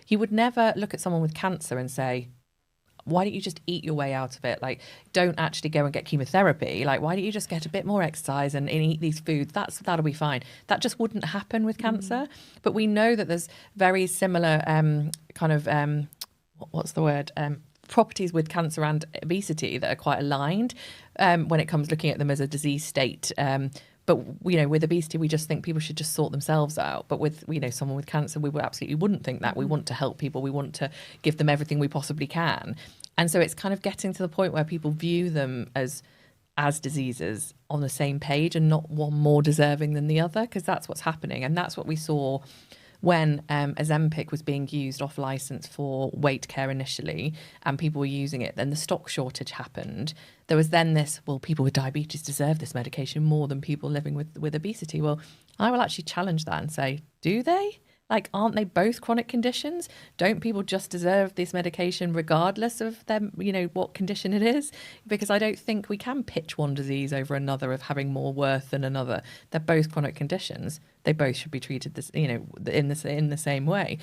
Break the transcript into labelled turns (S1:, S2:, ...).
S1: You would never look at someone with cancer and say, why don't you just eat your way out of it? Like, don't actually go and get chemotherapy. Like, why don't you just get a bit more exercise and eat these foods? That'll be fine. That just wouldn't happen with cancer. But we know that there's very similar what's the word? Properties with cancer and obesity that are quite aligned when it comes looking at them as a disease state. But, with obesity, we just think people should just sort themselves out. But with, someone with cancer, we absolutely wouldn't think that. We want to help people. We want to give them everything we possibly can. And so it's kind of getting to the point where people view them as diseases on the same page and not one more deserving than the other, because that's what's happening. And that's what we saw when Ozempic was being used off license for weight care initially, and people were using it, then the stock shortage happened. There was then this, well, people with diabetes deserve this medication more than people living with obesity. Well, I will actually challenge that and say, do they? Like, aren't they both chronic conditions? Don't people just deserve this medication regardless of them, what condition it is? Because I don't think we can pitch one disease over another of having more worth than another. They're both chronic conditions. They both should be treated this, in the same way.